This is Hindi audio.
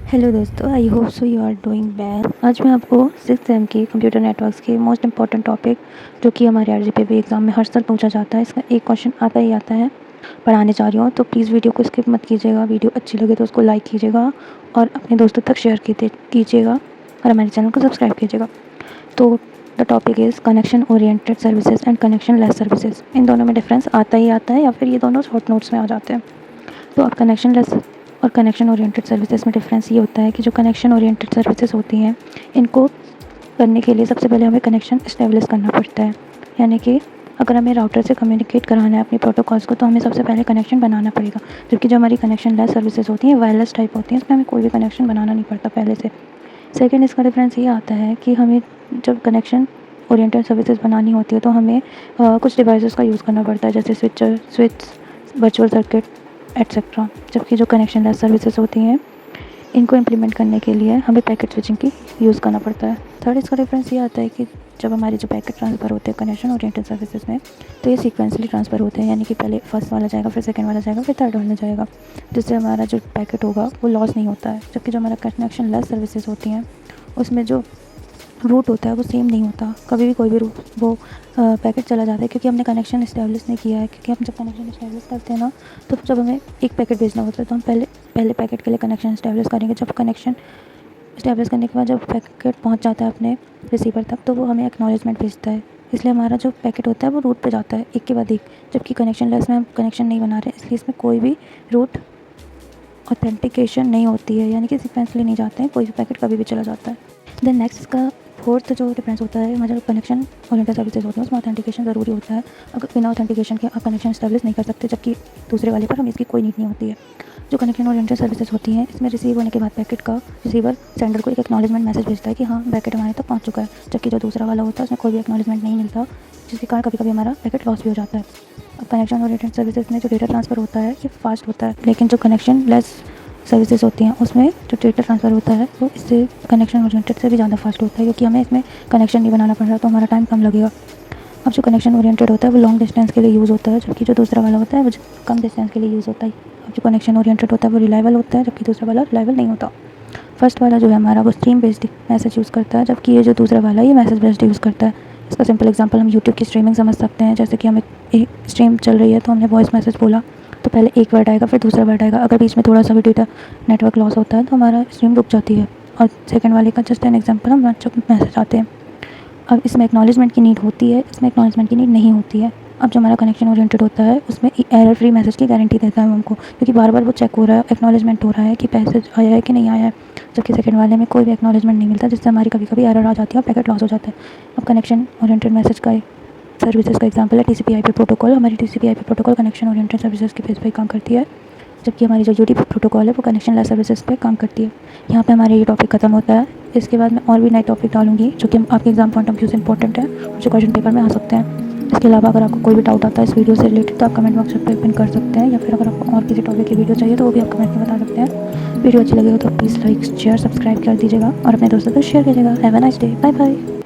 हेलो दोस्तों, I hope so you are doing well. आज मैं आपको 6th सेम के कंप्यूटर नेटवर्क्स के मोस्ट इंपॉर्टेंट टॉपिक जो कि हमारे आरजीपीवी एग्ज़ाम में हर साल पूछा जाता है, इसका एक क्वेश्चन आता ही आता है, पढ़ाने जा रही हूँ। तो प्लीज़ वीडियो को स्किप मत कीजिएगा। वीडियो अच्छी लगे तो उसको लाइक कीजिएगा और अपने दोस्तों तक शेयर कीजिएगा और हमारे चैनल को सब्सक्राइब कीजिएगा। तो the topic is connection oriented services and connectionless services. इन दोनों में डिफरेंस आता ही आता है या फिर ये दोनों शॉर्ट नोट्स में आ जाते हैं। तो अब कनेक्शन लेस और कनेक्शन ओरिएंटेड सर्विसेज में डिफरेंस ये होता है कि जो कनेक्शन ओरिएंटेड सर्विसेज होती हैं, इनको करने के लिए सबसे पहले हमें कनेक्शन इस्टेब्लिश करना पड़ता है। यानी कि अगर हमें राउटर से कम्युनिकेट कराना है अपने प्रोटोकॉल्स को, तो हमें सबसे पहले कनेक्शन बनाना पड़ेगा। जबकि जो हमारी कनेक्शन लेस सर्विसेज होती हैं, वायरलेस टाइप होती हैं, इसमें हमें कोई भी कनेक्शन बनाना नहीं पड़ता पहले से। सेकेंड, इसका डिफरेंस ये आता है कि हमें जब कनेक्शन ओरिएंटेड सर्विसेज बनानी होती है तो हमें कुछ डिवाइसेस का यूज़ करना पड़ता है, जैसे स्विच, वर्चुअल सर्किट एट्सेट्रा। जबकि जो कनेक्शन लेस सर्विसेज होती हैं, इनको इम्प्लीमेंट करने के लिए हमें पैकेट स्विचिंग की यूज़ करना पड़ता है। थर्ड, इसका डिफरेंस ये आता है कि जब हमारे जो पैकेट ट्रांसफ़र होते हैं कनेक्शन ओरिएंटेड सर्विसेज में, तो ये सीक्वेंसली ट्रांसफ़र होते हैं। यानी कि पहले फर्स्ट वाला जाएगा, फिर सेकंड वाला जाएगा, फिर थर्ड वाला जाएगा, जिससे हमारा जो पैकेट होगा वो लॉस नहीं होता है। जबकि जो हमारा कनेक्शन लेस सर्विसेज होती हैं, उसमें जो रूट होता है वो सेम नहीं होता। कभी भी कोई भी वो पैकेट चला जाता है, क्योंकि हमने कनेक्शन इस्टेब्लिश नहीं किया है। क्योंकि हम जब कनेक्शन इस्टेब्लिश करते हैं ना, तो जब हमें एक पैकेट भेजना होता है तो हम पहले पैकेट के लिए कनेक्शन इस्टेब्लिश करेंगे। जब कनेक्शन इस्टेब्लिश करने के बाद जब पैकेट पहुंच जाता है अपने रिसीवर तक, तो वो हमें एक्नॉलेजमेंट भेजता है। इसलिए हमारा जो पैकेट होता है वो रूट पे जाता है एक के बाद एक। जबकि कनेक्शन लेस में हम कनेक्शन नहीं बना रहे, इसलिए इसमें कोई भी रूट ऑथेंटिकेशन नहीं होती है। यानी कि सीक्वेंसली नहीं जाते हैं, कोई भी पैकेट कभी भी चला जाता है। देन नेक्स्ट, इसका फोर्थ जो डिफरेंस होता है, हमारा जो कनेक्शन ओरिएंटेड सर्विसेज होती है उसमें ऑथेंटिकेशन ज़रूरी होता है। अगर बिना ऑथेंटिकेशन के आप कनेक्शन स्टेब्लिश नहीं कर सकते, जबकि दूसरे वाले पर हमें इसकी कोई नीड नहीं होती है। जो कनेक्शन ओरिएंटेड सर्विसेज होती हैं, इसमें रिसीव होने के बाद पैकेट का रिसीवर सेंडर को एक एक्नॉलेजमेंट मैसेज भेजता है कि हाँ, पैकेट हमारे तक पहुँच चुका है। जबकि जो दूसरा वाला होता है उसमें कोई भी एक्नॉलेजमेंट नहीं मिलता, जिसके कारण कभी कभी हमारा पैकेट लॉस भी हो जाता है। अब कनेक्शन ओरिएंटेड सर्विसेज में जो डेटा ट्रांसफ़र होता है ये फास्ट होता है, लेकिन जो कनेक्शन लेस सर्विसेज होती हैं उसमें जो डेटा ट्रांसफ़र होता है वो इससे कनेक्शन ओरिएंटेड से भी ज़्यादा फास्ट होता है, क्योंकि हमें इसमें कनेक्शन नहीं बनाना पड़ रहा, तो हमारा टाइम कम लगेगा। अब जो कनेक्शन ओरिएंटेड होता है वो लॉन्ग डिस्टेंस के लिए यूज़ होता है, जबकि जो दूसरा वाला होता है वो कम डिस्टेंस के लिए यूज़ होता है। अब जो कनेक्शन ओरिएंटेड होता है वो रिलायबल होता है, जबकि दूसरा वाला रिलायबल नहीं होता। फर्स्ट वाला जो है हमारा वो स्ट्रीम बेस्ड मैसेज यूज़ करता है, जबकि ये जो दूसरा वाला है ये मैसेज बेस्ड यूज़ करता है। इसका सिंपल एग्जांपल हम यूट्यूब की स्ट्रीमिंग समझ सकते हैं। जैसे कि हम एक स्ट्रीम चल रही है तो हमने वॉइस मैसेज बोला, तो पहले एक वर्ड आएगा फिर दूसरा वर्ड आएगा। अगर बीच में थोड़ा सा भी डेटा नेटवर्क लॉस होता है तो हमारा स्ट्रीम रुक जाती है। और सेकंड वाले का जस्ट एन एग्जांपल हम जब मैसेज आते हैं। अब इसमें एक्नॉलेजमेंट की नीड होती है, इसमें एक्नॉलेजमेंट की नीड नहीं होती है। अब जो हमारा कनेक्शन ओरिएंटेड होता है उसमें एरर फ्री मैसेज की गारंटी देता है हमको, क्योंकि बार बार वो चेक हो रहा है, एक्नॉलेजमेंट हो रहा है कि पैसेज आया है कि नहीं आया है। जबकि सेकंड वाले में कोई भी एक्नॉलेजमेंट नहीं मिलता, जिससे हमारी कभी कभी एरर आ जाती है और पैकेट लॉस हो जाता है। अब कनेक्शन ओरिएंटेड मैसेज का सर्विसेज का एग्जांपल है TCP/IP प्रोटोकॉल। हमारी TCP/IP protocol connection oriented services के बेस पर काम करती है, जबकि हमारी जो UDP प्रोटोकॉल है वो कनेक्शन लेस सर्विसेज पे काम करती है। यहाँ पे हमारा ये टॉपिक खत्म होता है। इसके बाद मैं और भी नए टॉपिक डालूंगी जो कि आपके एग्जाम पॉइंट ऑफ व्यू से इंपॉर्टेंट है और जो क्वेश्चन पेपर में आ सकते हैं। इसके अलावा अगर आपको कोई भी डाउट आता है इस वीडियो से रिलेटेड तो आप कमेंट बॉक्स पर पिन कर सकते हैं, या फिर अगर आपको और किसी टॉपिक की वीडियो चाहिए तो वो भी आप कमेंट में बता सकते हैं। वीडियो अच्छी लगेगा तो प्लीज़ लाइक शेयर सब्सक्राइब कर दीजिएगा और अपने दोस्तों को शेयर कीजिएगा। Have a nice day, bye bye.